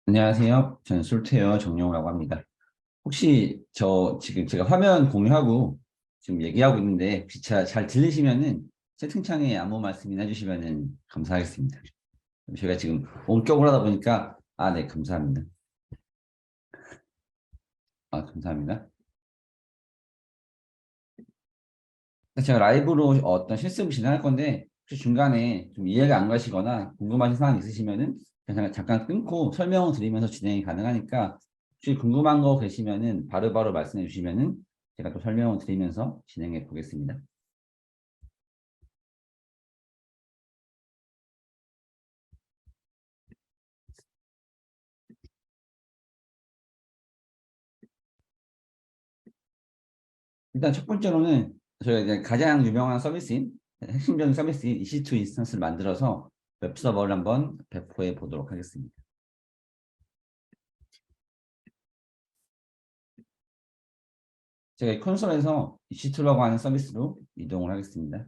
안녕하세요. 저는 솔트웨어 정용우라고 합니다. 혹시 지금 제가 화면 공유하고 지금 얘기하고 있는데 혹시 잘 들리시면은 채팅창에 아무 말씀이나 해주시면은 감사하겠습니다. 저희가 지금 원격으로 하다 보니까 네, 감사합니다. 감사합니다. 제가 라이브로 어떤 실습을 진행할 건데 혹시 중간에 좀 이해가 안 가시거나 궁금하신 사항 있으시면은 그냥 잠깐 끊고 설명을 드리면서 진행이 가능하니까 혹시 궁금한 거 계시면은 바로바로 말씀해 주시면은 제가 또 설명을 드리면서 진행해 보겠습니다. 일단 첫 번째로는 저희가 이제 가장 유명한 서비스인 핵심적인 서비스인 EC2 인스턴스를 만들어서 웹 서버를 한번 배포해 보도록 하겠습니다. 제가 이 콘솔에서 EC2라고 하는 서비스로 이동을 하겠습니다.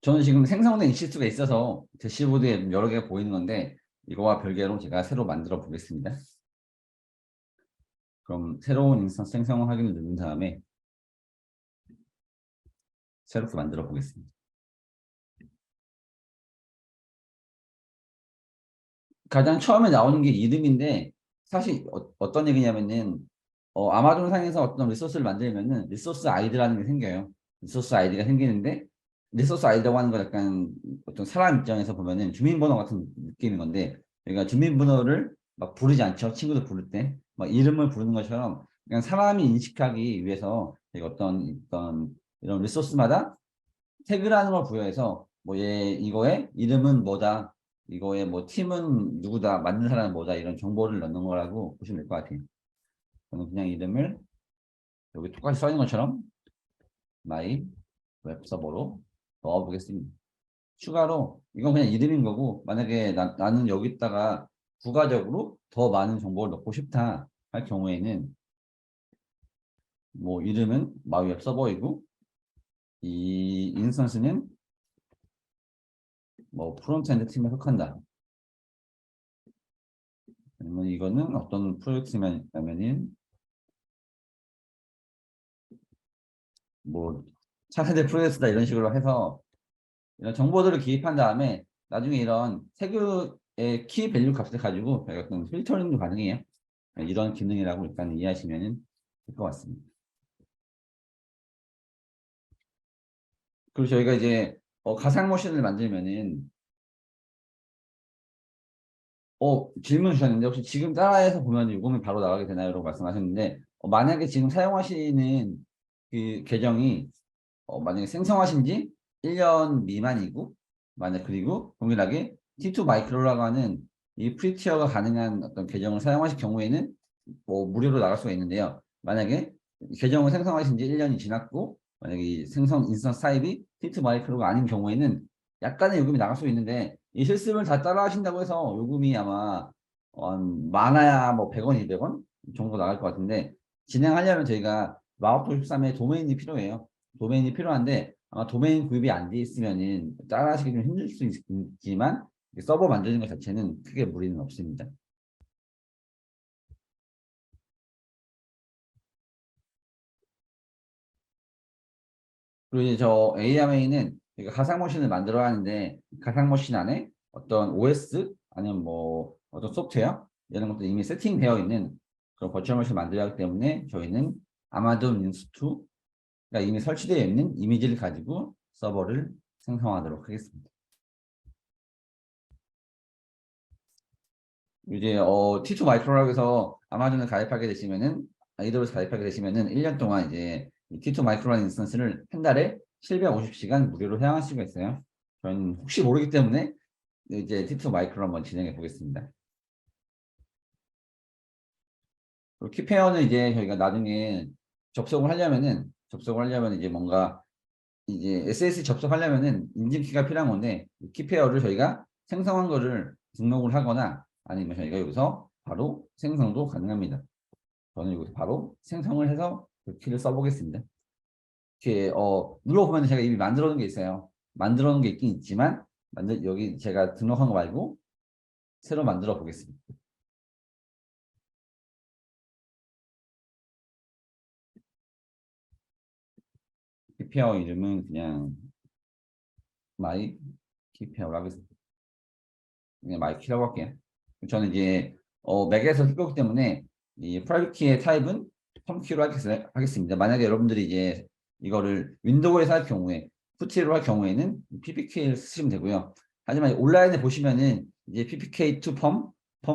저는 지금 생성된 EC2가 있어서 대시보드에 여러 개가 보이는 건데 이거와 별개로 제가 새로 만들어 보겠습니다. 그럼 새로운 인스턴스 생성 확인을 누른 다음에 새롭게 만들어 보겠습니다. 가장 처음에 나오는 게 이름인데 사실 떤 얘기냐면은 아마존 상에서 어떤 리소스를 만들면은 리소스 아이디라는 게 생겨요. 리소스 아이디가 생기는데 리소스 아이디라고 하는 거 약간 어떤 사람 입장에서 보면은 주민번호 같은 느낌인 건데 그러니까 주민번호를 막 부르지 않죠. 친구들 부를 때 막 이름을 부르는 것처럼 그냥 사람이 인식하기 위해서 되게 어떤 이런 리소스마다 태그라는 걸 부여해서 뭐 얘 이거의 이름은 뭐다, 이거의 뭐 팀은 누구다, 만든 사람은 뭐다 이런 정보를 넣는 거라고 보시면 될 것 같아요. 저는 그냥 이름을 여기 똑같이 써 있는 것처럼 my 웹 서버로 넣어 보겠습니다. 추가로 이건 그냥 이름인 거고 만약에 나는 여기다가 부가적으로 더 많은 정보를 넣고 싶다 할 경우에는 뭐 이름은 my 웹 서버이고 이 인스턴스는 뭐 프론트엔드 팀에 속한다. 그러면 이거는 어떤 프로젝트냐면은 뭐 차세대 프로젝트다 이런 식으로 해서 이런 정보들을 기입한 다음에 나중에 이런 태그의 키 밸류 값을 가지고 어떤 필터링도 가능해요. 이런 기능이라고 일단 이해하시면 될 것 같습니다. 그리고 저희가 이제 가상 머신을 만들면은 질문 주셨는데 혹시 지금 따라해서 보면 요금이 바로 나가게 되나요? 라고 말씀하셨는데 만약에 지금 사용하시는 그 계정이 만약에 생성하신 지 1년 미만이고 만약 그리고 동일하게 T2 마이크로라고 하는 이 프리티어가 가능한 어떤 계정을 사용하실 경우에는 뭐 무료로 나갈 수가 있는데요. 만약에 계정을 생성하신 지 1년이 지났고 만약에 이 생성 인스턴스 타입이 T2 마이크로가 아닌 경우에는 약간의 요금이 나갈 수 있는데 이 실습을 다 따라 하신다고 해서 요금이 아마 많아야 뭐 100원, 200원 정도 나갈 것 같은데 진행하려면 저희가 마우스 13에 도메인이 필요해요. 도메인이 필요한데 아마 도메인 구입이 안 돼 있으면은 따라하시기 좀 힘들 수 있지만 서버 만드는 것 자체는 크게 무리는 없습니다. 그리고 이제 저 AMA는 가상머신을 만들어야 하는데 가상머신 안에 어떤 OS 아니면 뭐 어떤 소프트웨어 이런 것도 이미 세팅되어 있는 그런 버추얼 머신을 만들어야 하기 때문에 저희는 아마존 인스2가 이미 설치되어 있는 이미지를 가지고 서버를 생성하도록 하겠습니다. 이제 T2 마이크로라고 해서 아마존을 가입하게 되시면은 AWS 가입하게 되시면은 1년 동안 이제 T2 마이크로라는 인스턴스를 한 달에 750시간 무료로 사용할 수가 있어요. 저는 혹시 모르기 때문에 이제 T2 마이크로 한번 진행해 보겠습니다. 그리고 키페어는 이제 저희가 나중에 접속을 하려면 이제 뭔가 이제 SS 접속하려면은 인증키가 필요한 건데 키페어를 저희가 생성한 거를 등록을 하거나 아니면 저희가 여기서 바로 생성도 가능합니다. 저는 여기서 바로 생성을 해서 그 키를 써보겠습니다. 이렇게 눌러보면 제가 이미 만들어 놓은 게 있어요. 만들어 놓은 게 있긴 있지만 여기 제가 등록한 거 말고 새로 만들어 보겠습니다. 키페어 이름은 그냥 마이 키페어로 하겠습니다. 그냥 마이 키라고 할게요. 저는 이제 맥에서 쓸 거기 때문에 이 프라이빗 키의 타입은 펌키로 하겠습니다. 만약에 여러분들이 이제 이거를 윈도우에서 할 경우에 푸티로 할 경우에는 ppk를 쓰시면 되고요. 하지만 온라인에 보시면은 이제 ppk to 펌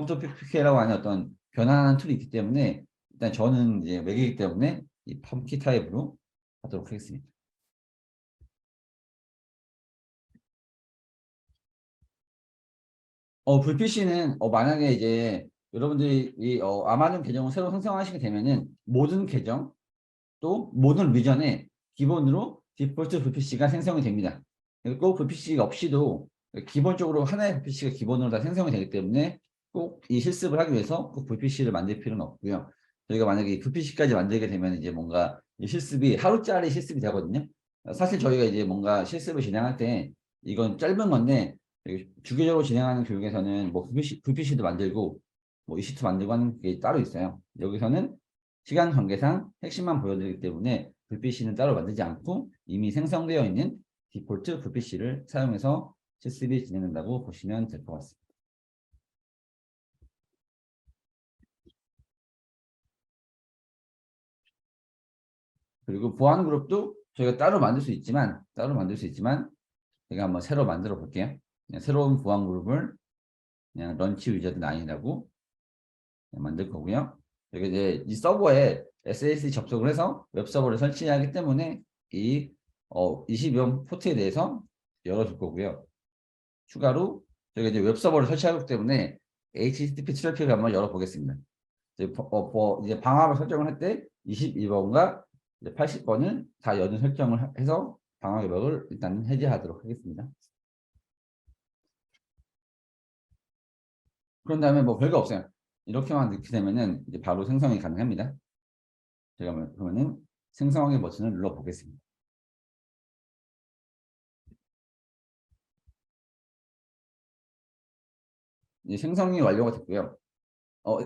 to ppk라고 하는 어떤 변환하는 툴이 있기 때문에 일단 저는 이제 맥이기 때문에 이 펌키 타입으로 하도록 하겠습니다. 불PC는 만약에 이제 여러분들이 이 아마존 계정을 새로 생성하시게 되면은 모든 계정 또 모든 리전에 기본으로 디폴트 VPC가 생성이 됩니다. 그리고 VPC 없이도 기본적으로 하나의 VPC가 기본으로 다 생성이 되기 때문에 꼭 이 실습을 하기 위해서 꼭 VPC를 만들 필요는 없고요. 저희가 만약에 이 VPC까지 만들게 되면 이제 뭔가 이 실습이 하루짜리 실습이 되거든요. 사실 저희가 이제 뭔가 실습을 진행할 때 이건 짧은 건데 주기적으로 진행하는 교육에서는 뭐 VPC도 만들고 뭐 EC2 만들고 하는 게 따로 있어요. 여기서는 시간 관계상 핵심만 보여드리기 때문에 VPC는 따로 만들지 않고 이미 생성되어 있는 디폴트 VPC를 사용해서 실습이 진행된다고 보시면 될 것 같습니다. 그리고 보안 그룹도 저희가 따로 만들 수 있지만 제가 한번 새로 만들어 볼게요. 그냥 새로운 보안 그룹을 그냥 런치 위저드 9이라고 만들 거고요. 여기 이제 이 서버에 SSD 접속을 해서 웹 서버를 설치하기 때문에 이 20연 포트에 대해서 열어줄 거고요. 추가로 저희가 이제 웹 서버를 설치하기 때문에 HTTP 트래픽을 한번 열어보겠습니다. 이제 방화를 설정을 할 때 22번과 80번을 다 여는 설정을 해서 방화 개박을 일단 해제하도록 하겠습니다. 그런 다음에 뭐 별거 없어요. 이렇게만 넣게 되면은 이제 바로 생성이 가능합니다. 제가 그러면은 생성하기 버튼을 눌러 보겠습니다. 이제 생성이 완료가 됐고요.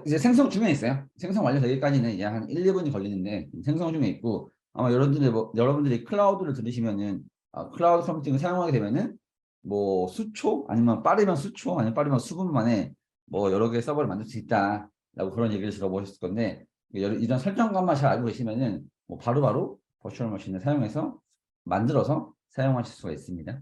이제 생성 중에 있어요. 생성 완료되기까지는 이제 한 1, 2분이 걸리는데 생성 중에 있고 아마 여러분들이 클라우드를 들으시면은 클라우드 컴퓨팅을 사용하게 되면은 뭐 수초 아니면 빠르면 수초 아니면 빠르면 수분 만에 뭐 여러 개의 서버를 만들 수 있다라고 그런 얘기를 들어보셨을 건데 이런 설정값만 잘 알고 계시면은 뭐 바로바로 버추얼 머신을 사용해서 만들어서 사용하실 수가 있습니다.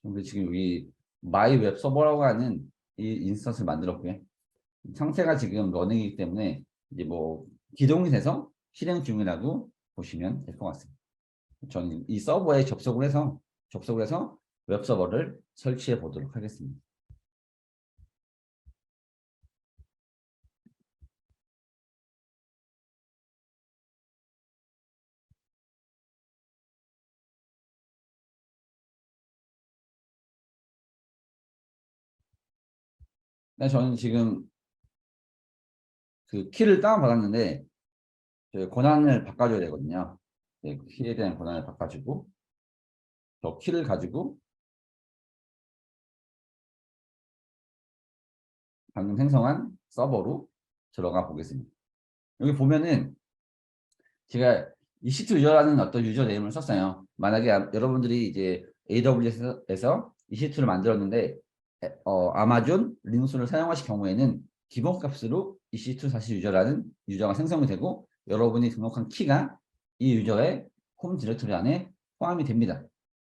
근데 지금 여기 마이 웹 서버라고 하는 이 인스턴스를 만들었고요. 상태가 지금 러닝이기 때문에 이제 뭐 기동이 돼서 실행 중이라고 보시면 될 것 같습니다. 저는 이 서버에 접속을 해서 웹 서버를 설치해 보도록 하겠습니다. 저는 지금 그 키를 다운받았는데 권한을 바꿔줘야 되거든요. 키에 대한 권한을 바꿔주고 저 키를 가지고 방금 생성한 서버로 들어가 보겠습니다. 여기 보면은 제가 EC2 유저라는 어떤 유저 네임을 썼어요. 만약에 여러분들이 이제 AWS에서 EC2를 만들었는데 아마존 리눅스를 사용하실 경우에는 기본값으로 EC2 사실 유저라는 유저가 생성이 되고 여러분이 등록한 키가 이 유저의 홈 디렉토리 안에 포함이 됩니다.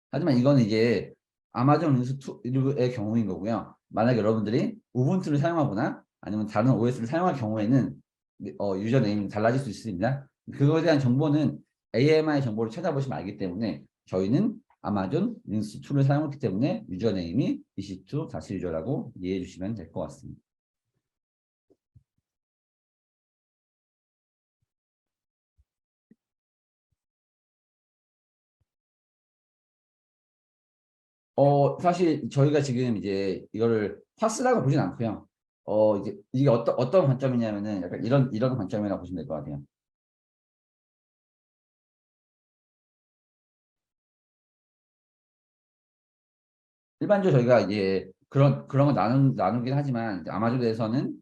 하지만 이거는 이제 아마존 리눅스의 경우인 거고요. 만약 여러분들이 우분투를 사용하거나 아니면 다른 OS를 사용할 경우에는 유저 네임이 달라질 수 있습니다. 그거에 대한 정보는 AMI 정보를 찾아보시면 알기 때문에 저희는 아마존 리눅스 툴을 사용했기 때문에 유저 네임이 EC2 다시 유저라고 이해해 주시면 될 것 같습니다. 사실 저희가 지금 이제 이거를 파스라고 보진 않고요. 이게 어떤 관점이냐면은 약간 이런 관점이라고 보시면 될 것 같아요. 일반적으로 저희가 이제 그런 거 나누긴 하지만 아마존에서는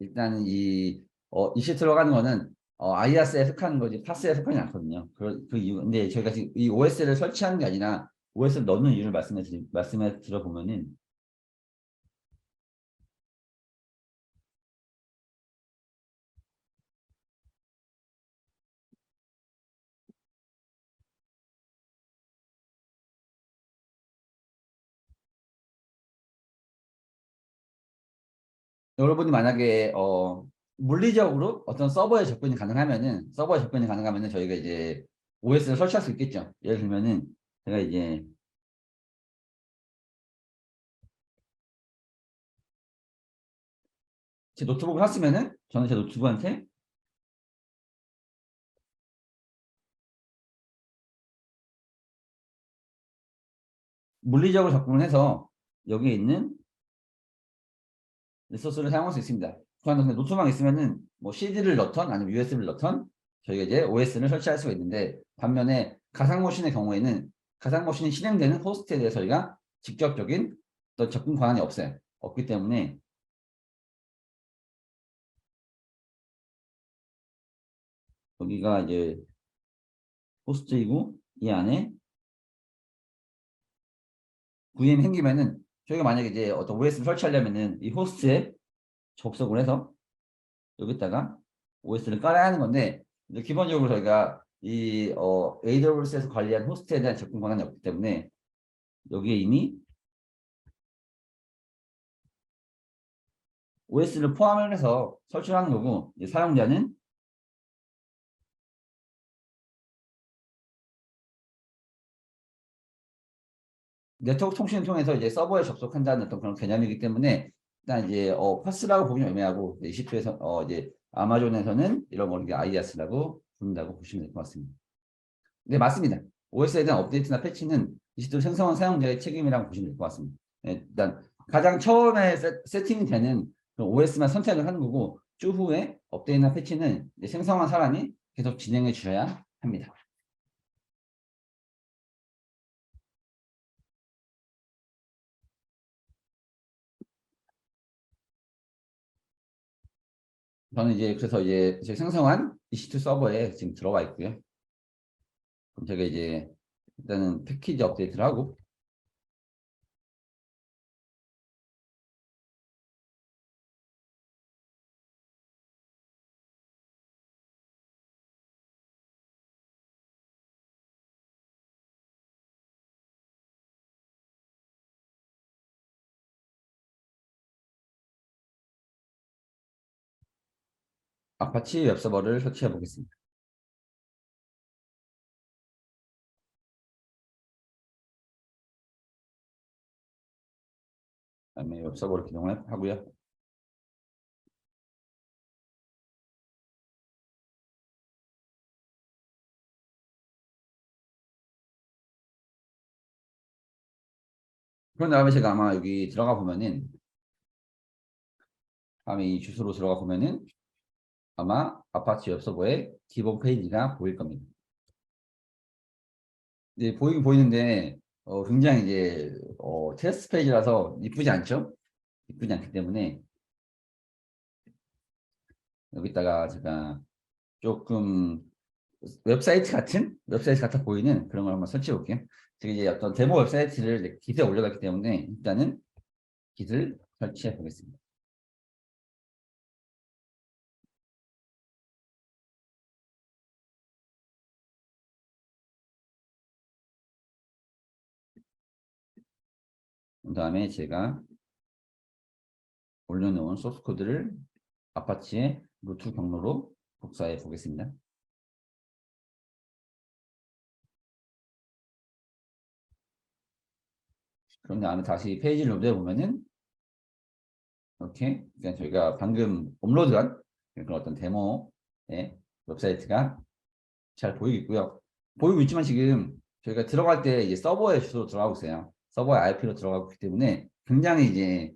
일단 이시 들어가는 거는 아이아스에 속하는 거지 파스에 속하지 않거든요. 그 이유 근데 저희가 지금 이 OS를 설치하는 게 아니라 OS를 넣는 이유를 말씀해 들어보면은 여러분이 만약에 물리적으로 어떤 서버에 접근이 가능하면은 저희가 이제 OS를 설치할 수 있겠죠. 예를 들면은 제가 이제 제 노트북을 샀으면은 저는 제 노트북한테 물리적으로 접근을 해서 여기에 있는 리소스를 사용할 수 있습니다. 그런데 노트북만 있으면은 뭐 CD를 넣던 아니면 USB를 넣던 저희가 이제 OS를 설치할 수가 있는데 반면에 가상머신의 경우에는 가상머신이 실행되는 호스트에 대해서 저희가 직접적인 어떤 접근 권한이 없어요. 없기 때문에 여기가 이제 호스트이고 이 안에 VM 생기면은 저희가 만약에 이제 어떤 OS를 설치하려면은 이 호스트에 접속을 해서 여기다가 OS를 깔아야 하는 건데 이제 기본적으로 저희가 AWS에서 관리한 호스트에 대한 접근 권한이 없기 때문에 여기에 이미 OS를 포함을 해서 설치를 하는 거고 사용자는 네트워크 통신을 통해서 이제 서버에 접속한다는 어떤 그런 개념이기 때문에 일단 이제 파스라고 보기는 애매하고 EC2에서 이제 아마존에서는 이런 걸 이제 IaaS라고 부른다고 보시면 될 것 같습니다. 네, 맞습니다. OS에 대한 업데이트나 패치는 EC2 생성한 사용자의 책임이라고 보시면 될 것 같습니다. 네, 일단 가장 처음에 세팅이 되는 OS만 선택을 하는 거고 추후에 업데이트나 패치는 이제 생성한 사람이 계속 진행해 주셔야 합니다. 저는 이제 그래서 이제 제 생성한 EC2 서버에 지금 들어가 있고요. 그럼 제가 이제 일단은 패키지 업데이트를 하고 아파치 웹서버를 설치해 보겠습니다. 그다음에 웹서버를 기동을 하고요. 그런 다음에 제가 아마 여기 들어가 보면은 다음에 이 주소로 들어가 보면은 아마 아파치 웹서버의 기본 페이지가 보일 겁니다. 네, 보이긴 보이는데 굉장히 이제 테스트 페이지라서 이쁘지 않죠? 이쁘지 않기 때문에 여기다가 제가 조금 웹사이트 같아 보이는 그런 걸 한번 설치해 볼게요. 제가 이제 어떤 데모 웹사이트를 이제 기스에 올려놨기 때문에 일단은 기스를 설치해 보겠습니다. 그 다음에 제가 올려놓은 소스 코드를 아파치의 루트 경로로 복사해 보겠습니다. 그런 다음에 다시 페이지를 로드해 보면은 이렇게 그냥 저희가 방금 업로드한 그런 어떤 데모의 웹사이트가 잘 보이겠고요. 보이고 있지만 지금 저희가 들어갈 때 이제 서버의 주소로 들어가고 있어요. 서버의 IP로 들어가고 있기 때문에 굉장히 이제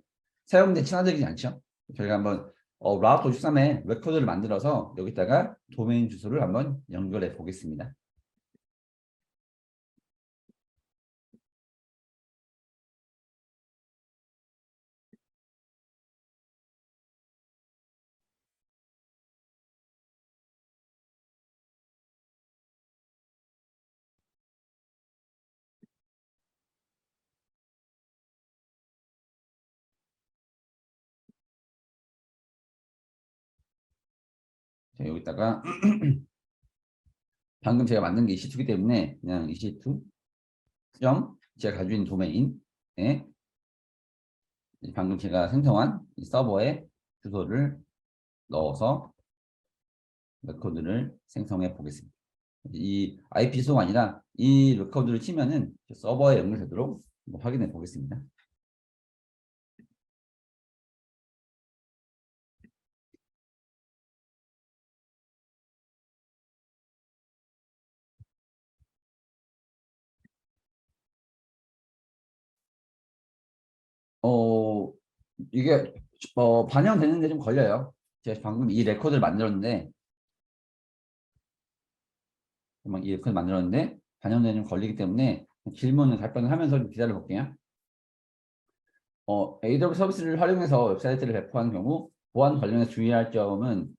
사용자 친화적이지 않죠. 저희가 한번 라우터 53에 웹코드를 만들어서 여기다가 도메인 주소를 한번 연결해 보겠습니다. 자, 여기다가 방금 제가 만든 게 EC2이기 때문에 그냥 EC2 점 제가 가지고 있는 도메인에 방금 제가 생성한 이 서버에 주소를 넣어서 레코드를 생성해 보겠습니다. 이 IP 주소가 아니라 이 레코드를 치면은 서버에 연결되도록 확인해 보겠습니다. 어, 이게 반영되는데 좀 걸려요. 제가 방금 이 레코드를 만들었는데 이 레코드 만들었는데 반영되는 좀 걸리기 때문에 질문을 답변을 하면서 좀 기다려 볼게요. AWS 서비스를 활용해서 웹사이트를 배포하는 경우 보안 관련해서 주의할 점은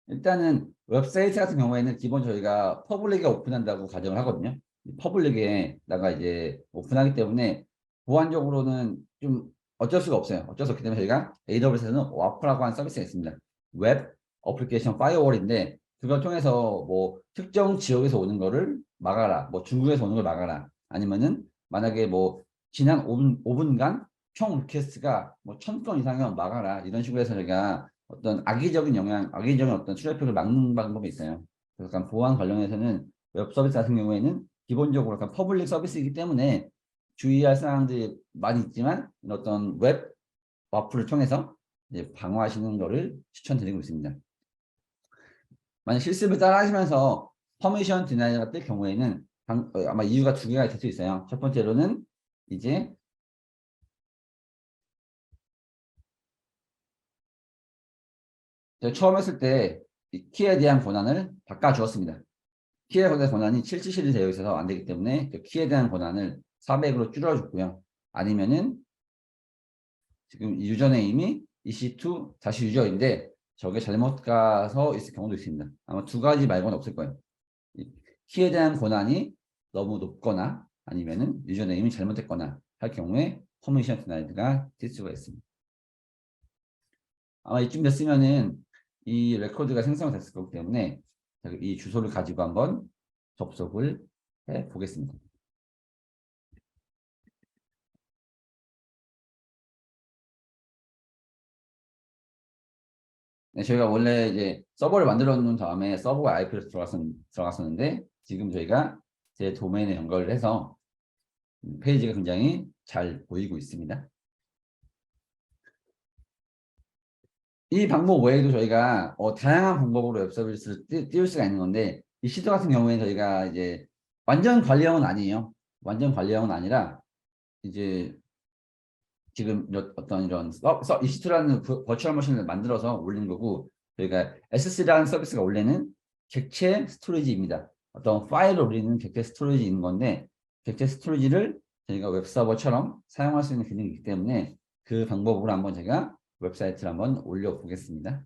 일단은 웹사이트 같은 경우에는 기본 저희가 퍼블릭에 오픈한다고 가정을 하거든요. 퍼블릭에다가 이제 오픈하기 때문에 보안적으로는 좀 어쩔 수가 없어요. 어쩔 수 없기 때문에 저희가 AWS에서는 와프라고 하는 서비스가 있습니다. 웹 어플리케이션 파이어월인데 그걸 통해서 뭐 특정 지역에서 오는 거를 막아라. 뭐 중국에서 오는 걸 막아라. 아니면은 만약에 뭐 지난 5분간 총 리퀘스트가 뭐 1000건 이상이면 막아라. 이런 식으로 해서 저희가 어떤 악의적인 어떤 트래픽을 막는 방법이 있어요. 그래서 약간 보안 관련해서는 웹 서비스 같은 경우에는 기본적으로 약간 퍼블릭 서비스이기 때문에 주의할 사항들이 많이 있지만 어떤 웹 어플을 통해서 이제 방어하시는 거를 추천드리고 있습니다. 만약 실습을 따라 하시면서 퍼미션 디나이가 뜰 경우에는 아마 이유가 두 개가 될 수 있어요. 첫 번째로는 이제 제가 처음 했을 때 이 키에 대한 권한을 바꿔주었습니다. 키에 대한 권한이 777이 되어 있어서 안 되기 때문에 그 키에 대한 권한을 400으로 줄여줬고요. 아니면은 지금 유저네임이 EC2 다시 유저인데 저게 잘못 가서 있을 경우도 있습니다. 아마 두 가지 말고는 없을 거예요. 키에 대한 권한이 너무 높거나 아니면은 유저네임이 잘못됐거나 할 경우에 퍼미션 디나이드가 될 수가 있습니다. 아마 이쯤 됐으면은 이 레코드가 생성됐을 거기 때문에 이 주소를 가지고 한번 접속을 해 보겠습니다. 네, 저희가 원래 이제 서버를 만들어 놓은 다음에 서버가 IP로 들어갔었는데 지금 저희가 제 도메인에 연결을 해서 페이지가 굉장히 잘 보이고 있습니다. 이 방법 외에도 저희가 다양한 방법으로 웹 서비스를 띄울 수가 있는 건데 이 시도 같은 경우에는 저희가 이제 완전 관리형은 아니에요. 완전 관리형은 아니라 이제 지금 어떤 이런 EC2라는 버추얼 머신을 만들어서 올리는 거고 저희가 S3라는 서비스가 원래는 객체 스토리지입니다. 어떤 파일을 올리는 객체 스토리지인 건데 객체 스토리지를 저희가 웹서버처럼 사용할 수 있는 기능이 있기 때문에 그 방법으로 한번 제가 웹사이트를 한번 올려보겠습니다.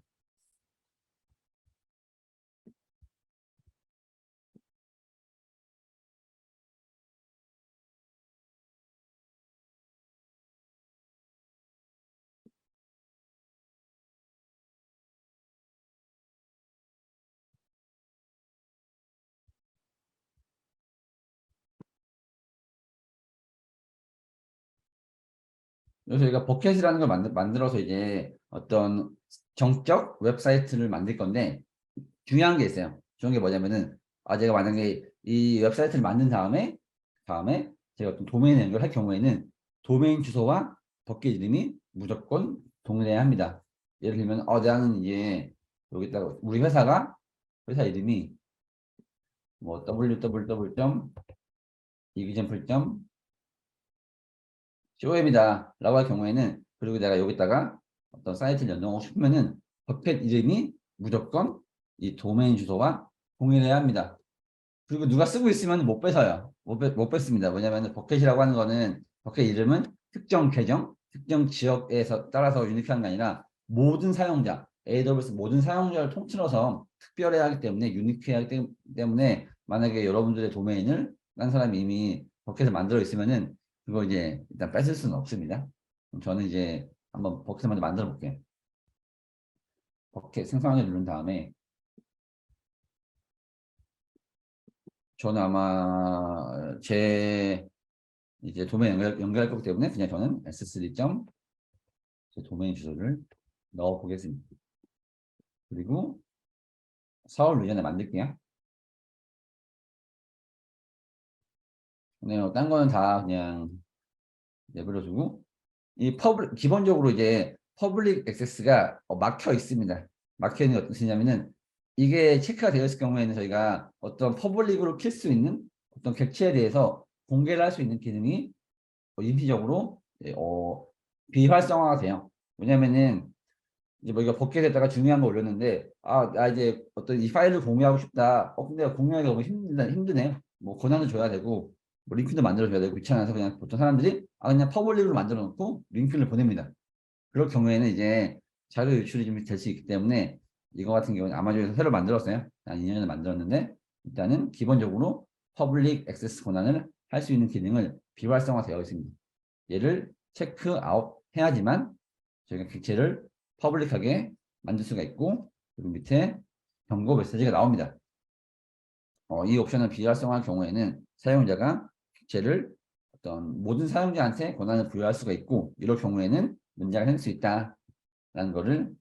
그래서 저희가 버켓이라는 걸 만들어서 이제 어떤 정적 웹사이트를 만들 건데 중요한 게 있어요. 중요한 게 뭐냐면은 제가 만약에 이 웹사이트를 만든 다음에 제가 어떤 도메인에 연결할 경우에는 도메인 주소와 버킷 이름이 무조건 동일해야 합니다. 예를 들면 나는 이제 여기다가 우리 회사 이름이 뭐 www.example.com이다 라고 할 경우에는 그리고 내가 여기다가 어떤 사이트를 연동하고 싶으면은 버켓 이름이 무조건 이 도메인 주소와 동일해야 합니다. 그리고 누가 쓰고 있으면 못 뺏어요. 못 뺏습니다. 왜냐하면 버켓이라고 하는 거는 버켓 이름은 특정 계정, 특정 지역에서 따라서 유니크한 게 아니라 모든 사용자, AWS 모든 사용자를 통틀어서 특별해야 하기 때문에 유니크해야 하기 때문에 만약에 여러분들의 도메인을 딴 사람이 이미 버켓을 만들어 있으면은 그거 이제 일단 뺏을 수는 없습니다. 저는 이제 한번 버켓을 먼저 만들어 볼게요. 버켓 생성하기 누른 다음에 저는 아마 제 이제 도메인 연결할 거기 때문에 그냥 저는 s3. 제 도메인 주소를 넣어 보겠습니다. 그리고 서울 유전을 만들게요. 네, 딴 거는 다 그냥 내버려두고 이 기본적으로 이제 퍼블릭 액세스가 막혀 있습니다. 막혀 있는 게 어떤 뜻이냐면은 이게 체크가 되어 있을 경우에는 저희가 어떤 퍼블릭으로 킬 수 있는 어떤 객체에 대해서 공개를 할 수 있는 기능이 임시적으로 비활성화가 돼요. 왜냐면은 이제 뭐 이거 버킷에다가 중요한 거 올렸는데 나 이제 어떤 이 파일을 공유하고 싶다. 근데 공유하기 너무 힘드네. 뭐 권한도 줘야 되고 뭐 링크도 만들어줘야 되고 귀찮아서 그냥 보통 사람들이 그냥 퍼블릭으로 만들어 놓고 링크를 보냅니다. 그럴 경우에는 이제 자료 유출이 좀 될 수 있기 때문에 이거 같은 경우는 아마존에서 새로 만들었어요. 한 2년 전에 만들었는데 일단은 기본적으로 퍼블릭 액세스 권한을 할 수 있는 기능을 비활성화되어 있습니다. 얘를 체크 아웃 해야지만 저희가 객체를 퍼블릭하게 만들 수가 있고 그리고 밑에 경고 메시지가 나옵니다. 이 옵션을 비활성화할 경우에는 사용자가 객체를 어떤 모든 사용자한테 권한을 부여할 수가 있고 이럴 경우에는 문제가 생길 수 있다라는 것을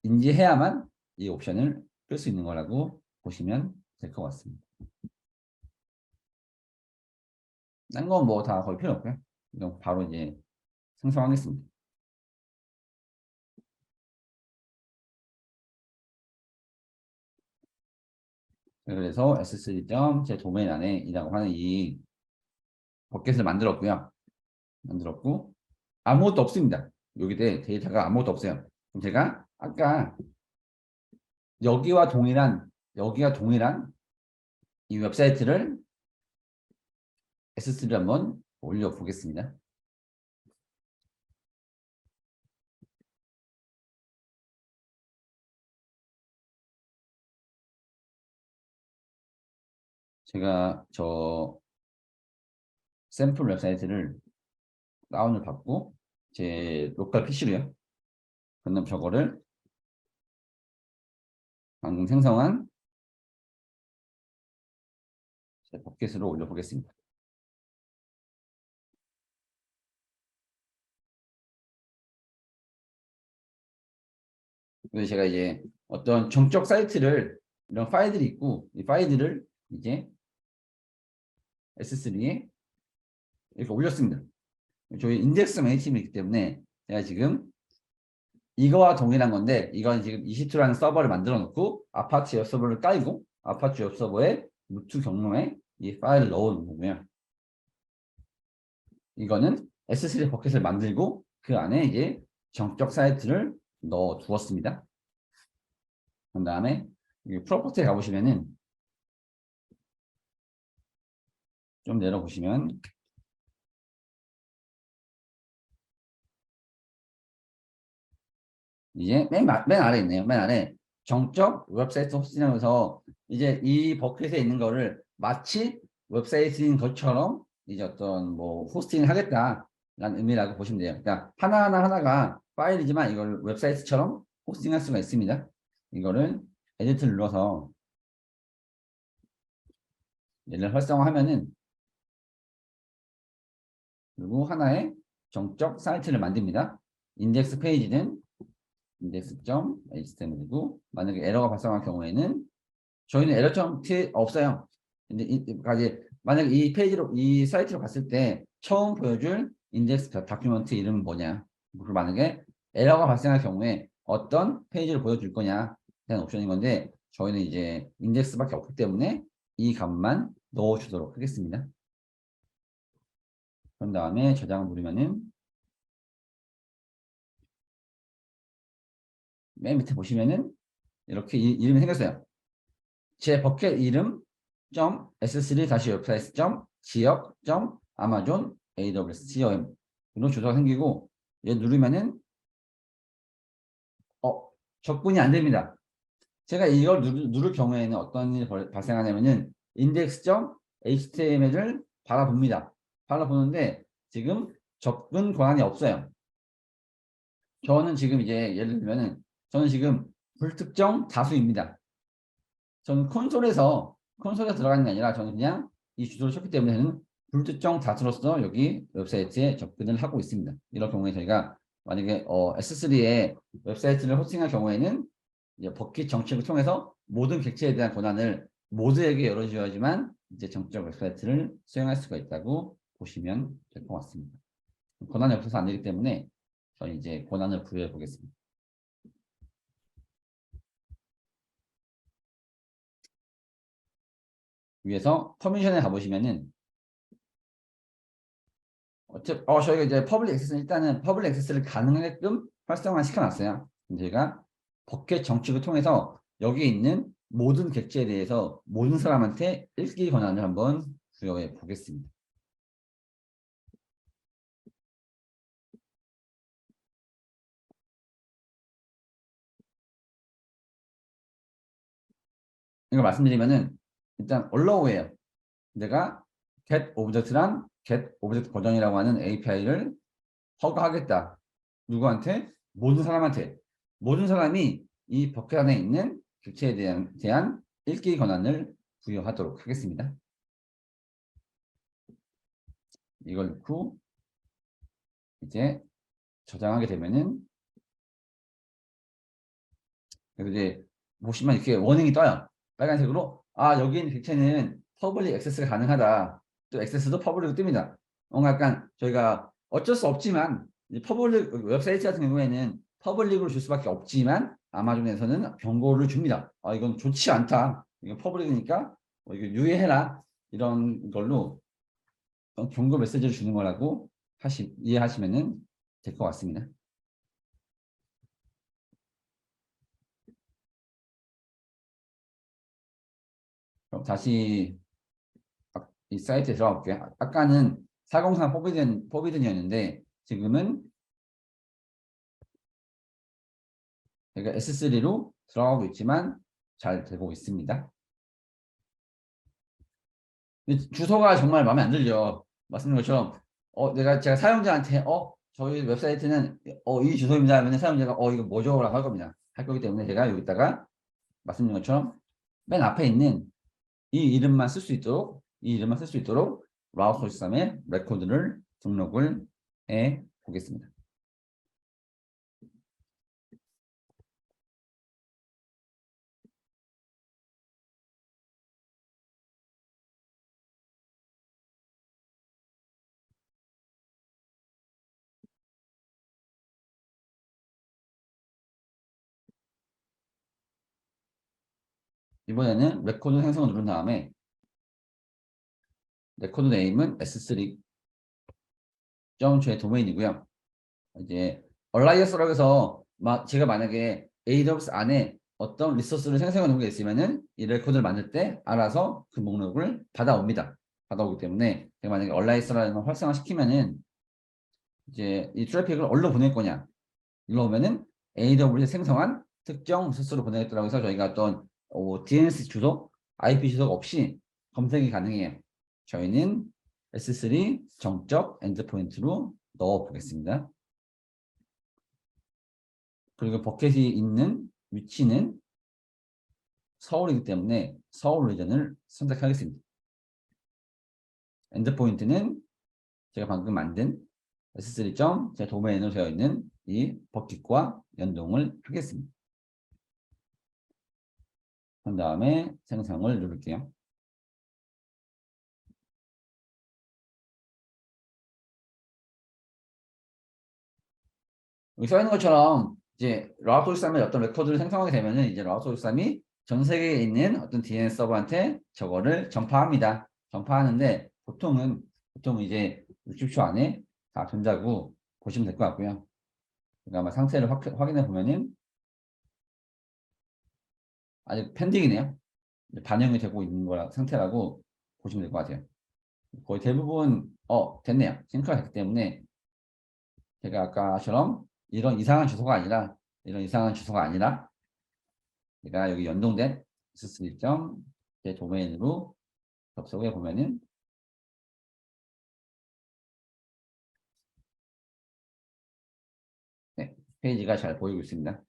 인지해야만 이 옵션을 끌 수 있는 거라고 보시면 될 것 같습니다. 딴 건 뭐 다 거의 필요 없고요. 이거 바로 이제 생성하겠습니다. 그래서 s3. 제 도메인 안에 이라고 하는 이 버켓을 만들었고요. 만들었고 아무것도 없습니다. 여기 데이터가 아무것도 없어요. 그럼 제가 아까 여기와 동일한 이 웹사이트를 S3를 한번 올려보겠습니다. 제가 저 샘플 웹사이트를 다운을 받고 제 로컬 PC로요. 그럼 저거를 방금 생성한 제 버켓으로 올려보겠습니다. 그래서 제가 이제 어떤 정적 사이트를 이런 파일들이 있고 이 파일들을 이제 S3에 이렇게 올렸습니다. 저희 인덱스만 HTML이기 때문에 제가 지금 이거와 동일한 건데 이건 지금 EC2라는 서버를 만들어 놓고 아파치 웹 서버를 깔고 아파치 웹 서버에 루트 경로에 이 파일을 넣어 놓은 거고요. 이거는 S3 버켓을 만들고 그 안에 이제 정적 사이트를 넣어 두었습니다. 그 다음에 프로퍼티에 가보시면은 좀 내려보시면 이제 맨 아래 있네요. 맨 아래 정적 웹사이트 호스팅하면서 이제 이 버켓에 있는 거를 마치 웹사이트인 것처럼 이제 어떤 뭐 호스팅을 하겠다라는 의미라고 보시면 돼요. 그러니까 하나가 파일이지만 이걸 웹사이트처럼 호스팅할 수가 있습니다. 이거를 에디트를 눌러서 얘를 활성화하면은 그리고 하나의 정적 사이트를 만듭니다. 인덱스 페이지는 index.html이고 만약에 에러가 발생할 경우에는 저희는 에러점 없어요. 근데 만약에 이 페이지로 이 사이트로 갔을 때 처음 보여줄 인덱스 다큐먼트 이름은 뭐냐. 그리고 만약에 에러가 발생할 경우에 어떤 페이지를 보여줄 거냐 대한 옵션인 건데 저희는 이제 인덱스밖에 없기 때문에 이 값만 넣어주도록 하겠습니다. 그런 다음에 저장을 누르면은 맨 밑에 보시면은 이렇게 이름이 생겼어요. 제 버켓 이름 .s3 웹사이트 지역 amazon aws com 이런 주소가 생기고 얘 누르면은 접근이 안 됩니다. 제가 이걸 누를 경우에는 어떤 일이 발생하냐면은 index.html을 바라봅니다. 바라보는데 지금 접근 권한이 없어요. 저는 지금 이제 예를 들면은 저는 지금 불특정 다수입니다. 저는 콘솔에서 콘솔에 들어가는 게 아니라 저는 그냥 이 주소를 쳤기 때문에 저는 불특정 다수로서 여기 웹사이트에 접근을 하고 있습니다. 이런 경우에 저희가 만약에 S3에 웹사이트를 호스팅할 경우에는 이제 버킷 정책을 통해서 모든 객체에 대한 권한을 모두에게 열어줘야지만 이제 정적 웹사이트를 수행할 수가 있다고 보시면 될 것 같습니다. 권한이 없어서 안 되기 때문에 저희 이제 권한을 부여해 보겠습니다. 위에서 퍼미션에 가보시면은 저희가 이제 퍼블릭 액세스는 일단은 퍼블릭 액세스를 가능하게끔 활성화 시켜놨어요. 저희가 버켓 정축을 통해서 여기에 있는 모든 객체에 대해서 모든 사람한테 읽기 권한을 한번 부여해 보겠습니다. 이거 말씀드리면은 일단 allow예요. 내가 get object란 get object 버전이라고 하는 API를 허가하겠다. 누구한테? 모든 사람한테. 모든 사람이 이 버켓 안에 있는 객체에 대한 읽기 권한을 부여하도록 하겠습니다. 이걸 넣고 이제 저장하게 되면은 그래서 이제 보시면 이렇게 워닝이 떠요. 빨간색으로 여기 있는 객체는 퍼블릭 액세스가 가능하다. 또 액세스도 퍼블릭으로 뜹니다. 뭔가 약간 저희가 어쩔 수 없지만 퍼블릭 웹사이트 같은 경우에는 퍼블릭으로 줄 수밖에 없지만 아마존에서는 경고를 줍니다. 이건 좋지 않다. 이건 퍼블릭이니까 이거 유의해라. 이런 걸로 경고 메시지를 주는 거라고 이해하시면 될 것 같습니다. 그럼 다시 이 사이트에 들어가 볼게요. 아까는 403 포비든이었는데 지금은 제가 S3로 들어가고 있지만 잘 되고 있습니다. 주소가 정말 마음에 안 들려. 말씀드린 것처럼 제가 사용자한테 저희 웹사이트는 이 주소입니다 하면 사용자가 이거 뭐죠? 라고 할 겁니다. 할 거기 때문에 제가 여기다가 말씀드린 것처럼 맨 앞에 있는 이 이름만 쓸 수 있도록 라우터 13에 레코드를 등록을 해 보겠습니다. 이번에는 레코드 생성을 누른 다음에 레코드 네임은 S3 제 도메인이고요. 이제 얼라이어스라고 해서 제가 만약에 AWS 안에 어떤 리소스를 생성해 놓은 게 있으면은 이 레코드를 만들 때 알아서 그 목록을 받아옵니다. 받아오기 때문에 제가 만약에 얼라이어스라는 걸 활성화 시키면은 이제 이 트래픽을 어디로 보낼 거냐 눌러보면은 AWS 생성한 특정 리소스로 보내겠다고 해서 저희가 어떤 DNS 주소, IP 주소가 없이 검색이 가능해요. 저희는 S3 정적 엔드포인트로 넣어 보겠습니다. 그리고 버켓이 있는 위치는 서울이기 때문에 서울 리전을 선택하겠습니다. 엔드포인트는 제가 방금 만든 S3 제 도메인으로 되어 있는 이 버킷과 연동을 하겠습니다. 그 다음에 생성을 누를게요. 여기 써 있는 것처럼 이제 라우터 13의 어떤 레코드를 생성하게 되면은 이제 라우터 13이 전 세계에 있는 어떤 DNS 서버한테 저거를 전파합니다. 전파하는데 보통 이제 60초 안에 다 된다고 보시면 될 것 같고요. 그러니까 아마 상태를 확인해 보면은 아직 펜딩이네요. 반영이 되고 있는 거라 상태라고 보시면 될 것 같아요. 거의 대부분 됐네요. 싱크가 됐기 때문에 제가 아까처럼 이런 이상한 주소가 아니라 제가 여기 연동된 S3점 제 도메인으로 접속해 보면은 네, 페이지가 잘 보이고 있습니다.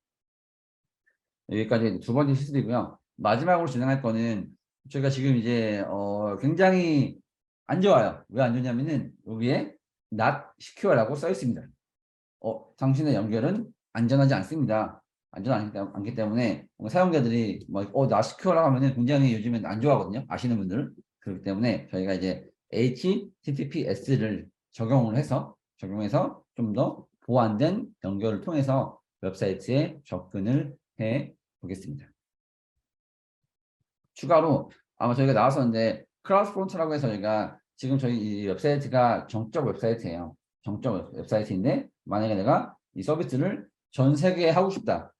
여기까지 두 번째 실습이고요. 마지막으로 진행할 거는 저희가 지금 이제 굉장히 안 좋아요. 왜 안 좋냐면은 여기에 not secure라고 써 있습니다. 당신의 연결은 안전하지 않습니다. 않기 때문에 사용자들이 not secure라고 하면은 굉장히 요즘엔 안 좋아하거든요. 아시는 분들은. 그렇기 때문에 저희가 이제 HTTPS를 적용해서 좀 더 보완된 연결을 통해서 웹사이트에 접근을 해 보겠습니다. 추가로 아마 저희가 나왔었는데 클라우드 프론트라고 해서 저희가 지금 저희 이 웹사이트가 정적 웹사이트예요. 정적 웹사이트인데 만약에 내가 이 서비스를 전 세계에 하고 싶다.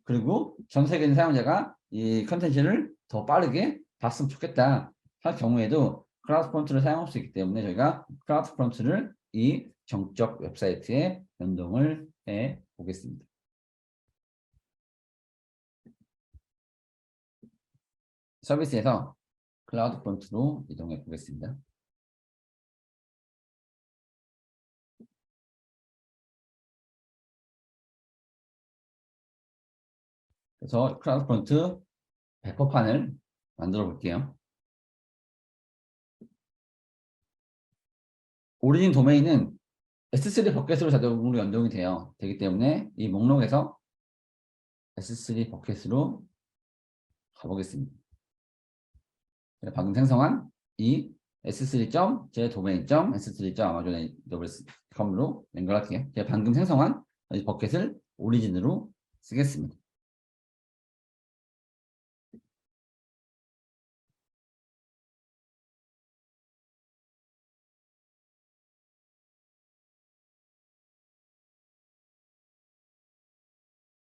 그리고 전 세계 있는 사용자가 이 컨텐츠를 더 빠르게 봤으면 좋겠다 할 경우에도 클라우드 프론트를 사용할 수 있기 때문에 저희가 클라우드 프론트를 이 정적 웹사이트에 연동을 해 보겠습니다. 서비스에서 클라우드 프론트로 이동해 보겠습니다. 그래서 클라우드 프론트 배포판을 만들어 볼게요. 오리진 도메인은 S3 버켓으로 자동으로 연동이 되기 때문에 이 목록에서 S3 버켓으로 가보겠습니다. 방금 생성한 이 s3.jdomain.s3.amazon.com으로 연결할게요. 제가 방금 생성한 이 버켓을 오리진으로 쓰겠습니다.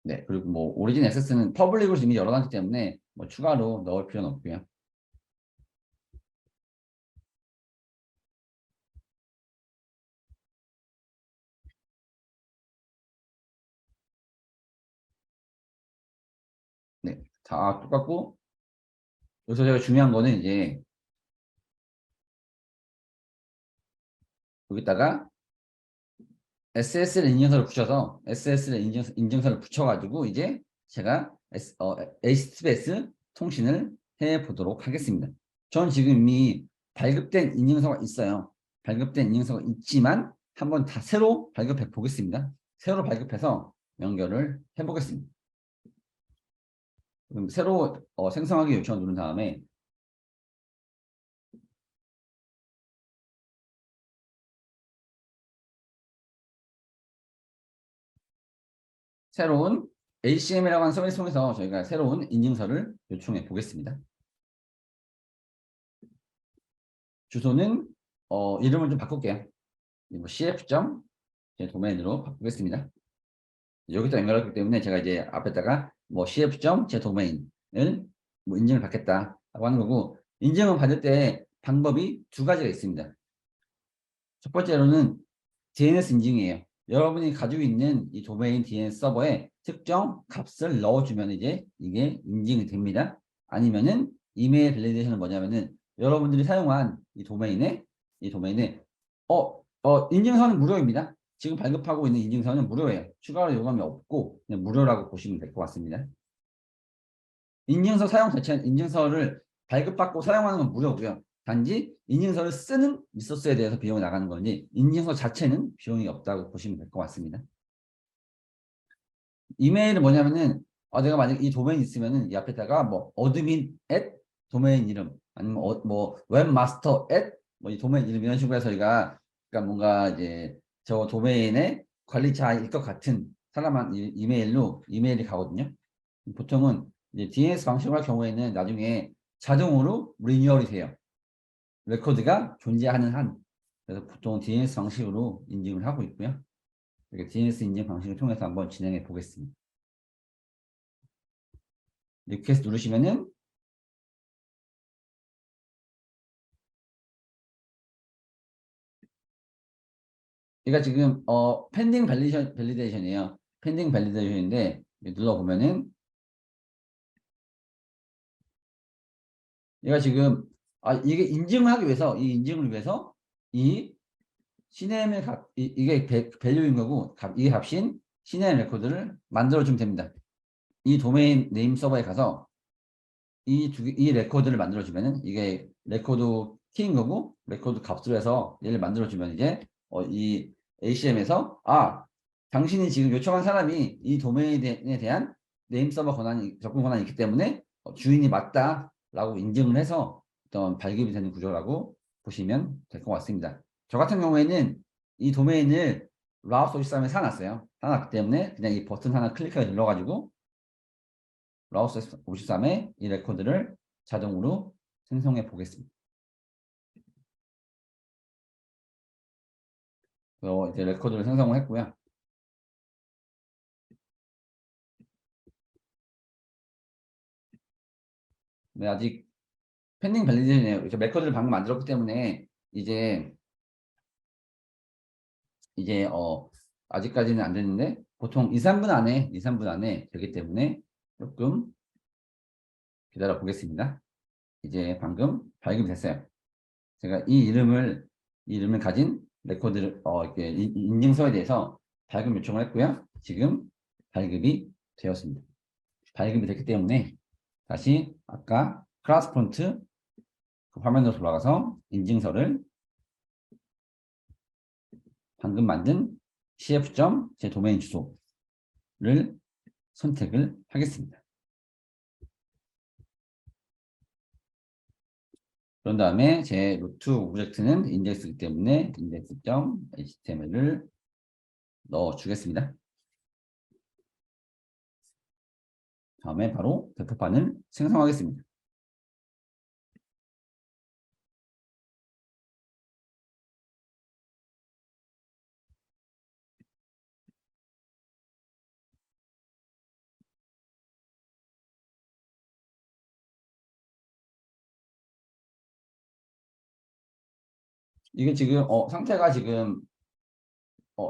네, 그리고 뭐 오리진 액세스는 퍼블릭으로 이미 열어놨기 때문에 뭐 추가로 넣을 필요는 없고요. 네, 다 똑같고 여기서 제가 중요한 거는 이제 여기다가 SSL 인증서를 붙여서 SSL 인증서를 붙여가지고 이제 제가 HTTPS 통신을 해 보도록 하겠습니다. 전 지금 이미 발급된 인증서가 있어요. 발급된 인증서가 있지만 한번 다 새로 발급해 보겠습니다. 새로 발급해서 연결을 해 보겠습니다. 그럼 새로 생성하기 요청을 누른 다음에 새로운 ACM이라고 하는 서비스 통해서 저희가 새로운 인증서를 요청해 보겠습니다. 주소는 이름을 좀 바꿀게요. 뭐 cf. 제 도메인으로 바꾸겠습니다. 여기서 연결했기 때문에 제가 이제 앞에다가 뭐 cf. 제 도메인을 뭐 인증을 받겠다라고 하는 거고 인증을 받을 때 방법이 두 가지가 있습니다. 첫 번째로는 DNS 인증이에요. 여러분이 가지고 있는 이 도메인 DNS 서버에 특정 값을 넣어주면 이제 이게 인증이 됩니다. 아니면은 이메일 밸리데이션은 뭐냐면은 여러분들이 사용한 이 도메인에 인증서는 무료입니다. 지금 발급하고 있는 인증서는 무료예요. 추가로 요금이 없고 그냥 무료라고 보시면 될 것 같습니다. 인증서 사용 자체는 인증서를 발급받고 사용하는 건 무료고요. 단지 인증서를 쓰는 리소스에 대해서 비용이 나가는 거니 인증서 자체는 비용이 없다고 보시면 될 것 같습니다. 이메일은 뭐냐면은 내가 만약 이 도메인 있으면은 이 앞에다가 뭐 어드민 @ 도메인 이름 아니면 뭐 웹마스터 @ 뭐 이 도메인 이름 이런 식으로 해서 저희가 그러니까 뭔가 이제 저 도메인의 관리자일 것 같은 사람한 이메일이 가거든요. 보통은 이제 DNS 방식으로 할 경우에는 나중에 자동으로 리뉴얼이 돼요. 레코드가 존재하는 한. 그래서 보통 DNS 방식으로 인증을 하고 있고요. 이렇게 DNS 인증 방식을 통해서 한번 진행해 보겠습니다. 리퀘스트 누르시면은 얘가 지금 펜딩 밸리데이션이에요. 펜딩 밸리데이션인데 눌러보면은 얘가 지금 이게 인증을 하기 위해서 이 인증을 위해서 이 CNAM의 이게 밸류인 거고 이게 값인 CNAM 레코드를 만들어주면 됩니다. 이 도메인 네임 서버에 가서 이 레코드를 만들어주면은 이게 레코드 키인 거고 레코드 값으로 해서 얘를 만들어주면 이제 이 ACM에서 당신이 지금 요청한 사람이 이 도메인에 대한 네임 서버 접근 권한이 있기 때문에 주인이 맞다라고 인증을 해서 어떤 발급이 되는 구조라고 보시면 될 것 같습니다. 저 같은 경우에는 이 도메인을 라우스 53에 사놨어요. 사놨기 때문에 그냥 이 버튼 하나 클릭해서 눌러가지고 라우스 53에 이 레코드를 자동으로 생성해 보겠습니다. 이제 레코드를 생성을 했고요. 네, 아직 펜딩 밸리데이션이에요. 이렇게 레코드를 방금 만들었기 때문에 이제 아직까지는 안 됐는데 보통 2, 3분 안에 되기 때문에 조금 기다려 보겠습니다. 이제 방금 발급이 됐어요. 제가 이 이름을 가진 레코드를 이렇게 인증서에 대해서 발급 요청을 했고요. 지금 발급이 되었습니다. 발급이 됐기 때문에 다시 아까 클래스 폰트 그 화면으로 돌아가서 인증서를 방금 만든 cf. 제 도메인 주소를 선택을 하겠습니다. 그런 다음에 제 루트 오브젝트는 인덱스이기 때문에 index.html을 넣어 주겠습니다. 다음에 바로 배포판을 생성하겠습니다. 이게 지금 상태가 지금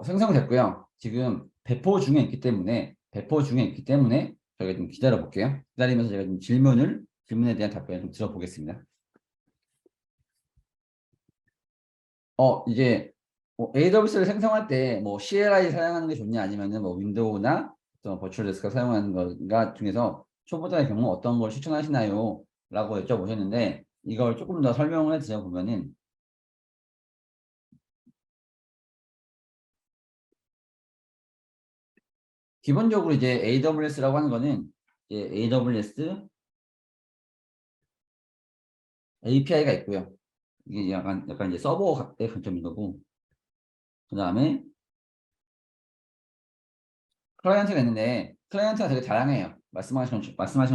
생성됐고요. 지금 배포 중에 있기 때문에 저희가 좀 기다려 볼게요. 기다리면서 제가 좀 질문에 대한 답변을 좀 들어보겠습니다. 이제 AWS를 생성할 때 뭐 CLI 사용하는 게 좋냐 아니면은 뭐 윈도우나 어떤 버추얼 데스크 사용하는 거 중에서 초보자의 경우 어떤 걸 추천하시나요? 라고 여쭤보셨는데 이걸 조금 더 설명을 드려보면은 기본적으로 이제 AWS라고 하는 거는 이제 AWS API가 있고요. 이게 약간 이제 서버 각의 관점인 거고 그 다음에 클라이언트가 있는데 클라이언트가 되게 다양해요. 말씀하신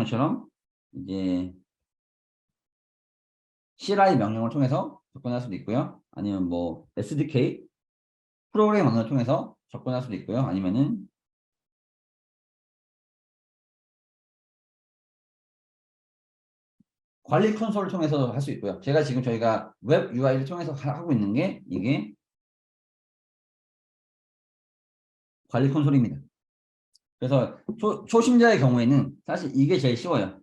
것처럼 이제 CLI 명령을 통해서 접근할 수도 있고요. 아니면 뭐 SDK 프로그램 명령을 통해서 접근할 수도 있고요. 아니면은 관리 콘솔을 통해서 할 수 있고요. 저희가 웹 UI를 통해서 하고 있는 게 이게 관리 콘솔입니다. 그래서 초심자의 경우에는 사실 이게 제일 쉬워요.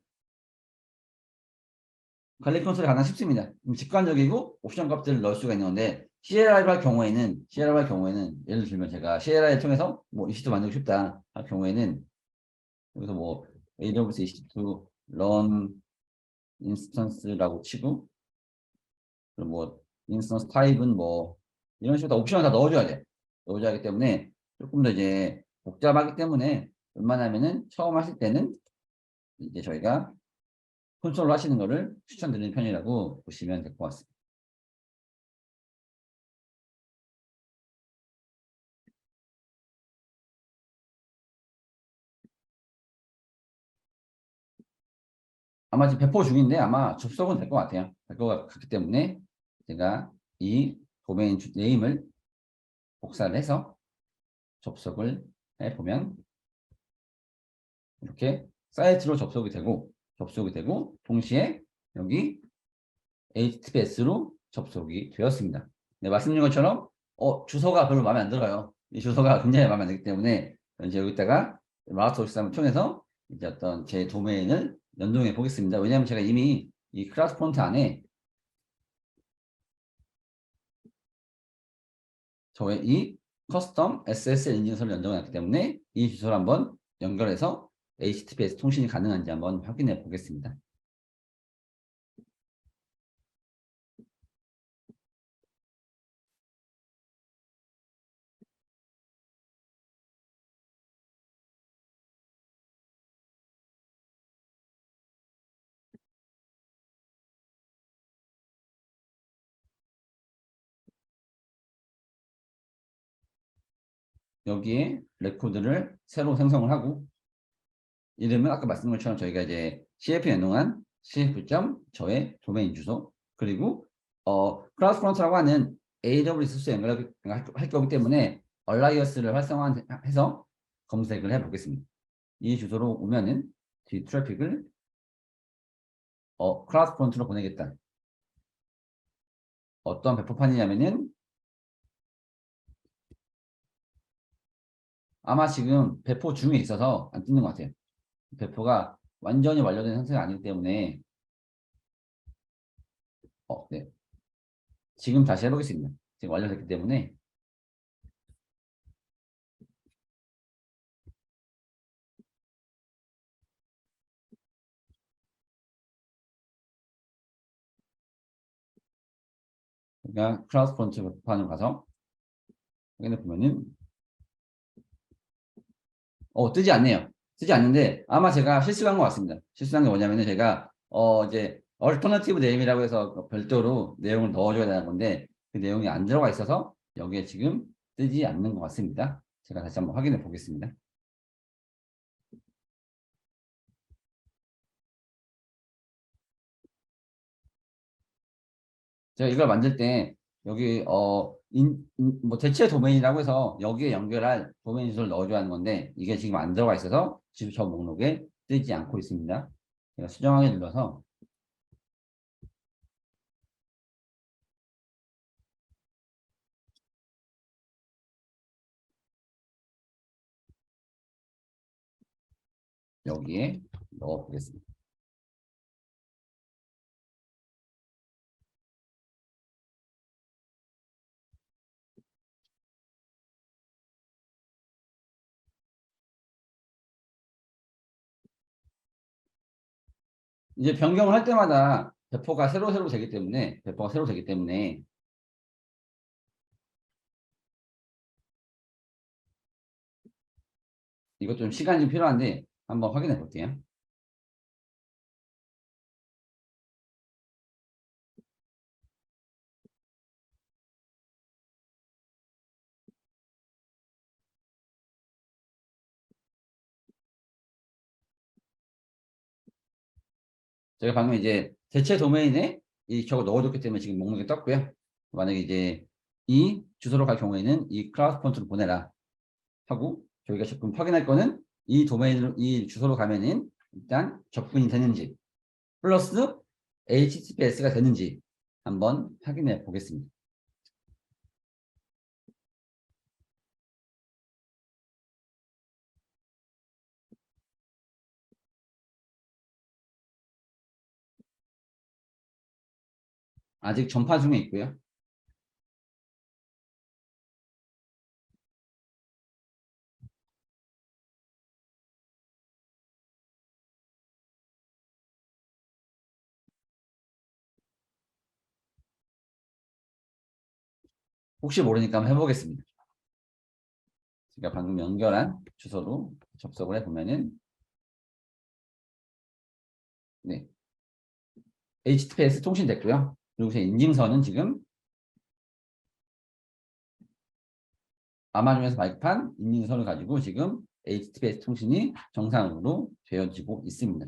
관리 콘솔이 가장 쉽습니다. 직관적이고 옵션 값들을 넣을 수가 있는 건데 CLI할 경우에는 예를 들면 제가 CLI를 통해서 뭐 EC2 만들고 싶다 할 경우에는 여기서 뭐 AWS EC2 run 인스턴스라고 치고 그럼 뭐 인스턴스 타입은 뭐 이런 식으로 다 옵션을 다 넣어줘야 돼. 넣어줘야 하기 때문에 조금 더 이제 복잡하기 때문에 웬만하면은 처음 하실 때는 이제 저희가 콘솔로 하시는 거를 추천드리는 편이라고 보시면 될 것 같습니다. 아마 지금 배포 중인데 아마 접속은 될 것 같아요. 될 것 같기 때문에 제가 이 도메인 네임을 복사를 해서 접속을 해보면 이렇게 사이트로 접속이 되고 동시에 여기 HTTPS로 접속이 되었습니다. 네, 말씀드린 것처럼 주소가 별로 마음에 안 들어요. 이 주소가 굉장히 마음에 안 들기 때문에 이제 여기다가 마우스 오시삼을 통해서 이제 어떤 제 도메인을 연동해 보겠습니다. 왜냐하면 제가 이미 이 클래스 폰트 안에 저의 이 커스텀 SSL 인증서를 연동했기 때문에 이 주소를 한번 연결해서 HTTPS 통신이 가능한지 한번 확인해 보겠습니다. 여기에 레코드를 새로 생성을 하고 이름은 아까 말씀드린 것처럼 저희가 이제 cf 연동한 cf. 저의 도메인 주소 그리고 클라우드 프론트라고 하는 AWS에 연결할 거기 때문에 얼라이어스를 활성화해서 검색을 해보겠습니다. 이 주소로 오면은 이 트래픽을 클라우드 프론트로 보내겠다. 어떤 배포판이냐면은 아마 지금 배포 중에 있어서 안 뜨는 것 같아요. 배포가 완전히 완료된 상태가 아니기 때문에 네. 지금 다시 해보겠습니다. 지금 완료됐기 때문에 그러니까 클라우드 프론트 배포판으로 가서 확인해 보면은 뜨지 않네요. 뜨지 않는데 아마 제가 실수한 것 같습니다. 실수한 게 뭐냐면은 제가 이제 얼터너티브 네임이라고 해서 별도로 내용을 넣어줘야 되는 건데 그 내용이 안 들어가 있어서 여기에 지금 뜨지 않는 것 같습니다. 제가 다시 한번 확인해 보겠습니다. 제가 이걸 만들 때 여기 뭐 대체 도메인이라고 해서 여기에 연결할 도메인 주소를 넣어줘야 하는 건데 이게 지금 안 들어가 있어서 지금 저 목록에 뜨지 않고 있습니다. 제가 수정하게 눌러서 여기에 넣어 보겠습니다. 이제 변경을 할 때마다 배포가 새로 되기 때문에 이것 좀 시간이 좀 필요한데 한번 확인해 볼게요. 제가 방금 이제 대체 도메인에 저거 넣어줬기 때문에 지금 목록에 떴고요. 만약에 이제 이 주소로 갈 경우에는 이 클라우드 폰트로 보내라 하고 저희가 지금 확인할 거는 이 도메인으로 이 주소로 가면은 일단 접근이 되는지 플러스 HTTPS가 되는지 한번 확인해 보겠습니다. 아직 전파 중에 있고요. 혹시 모르니까 한번 해보겠습니다. 제가 방금 연결한 주소로 접속을 해보면은 네, HTTPS 통신됐고요. 그리고 제 인증서는 지금 아마존에서 발급한 인증서를 가지고 지금 HTTPS 통신이 정상으로 되어지고 있습니다.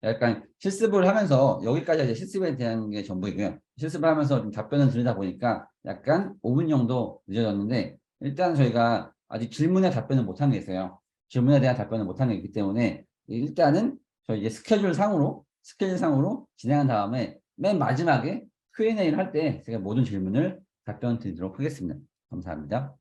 약간 실습을 하면서 여기까지 이제 실습에 대한 게 전부이고요. 실습을 하면서 좀 답변을 드리다 보니까 약간 5분 정도 늦어졌는데 일단 저희가 아직 질문에 답변을 못한 게 있어요. 질문에 대한 답변을 못한 게 있기 때문에 일단은 저희 이제 스케줄 상으로 진행한 다음에 맨 마지막에 Q&A를 할 때 제가 모든 질문을 답변 드리도록 하겠습니다. 감사합니다.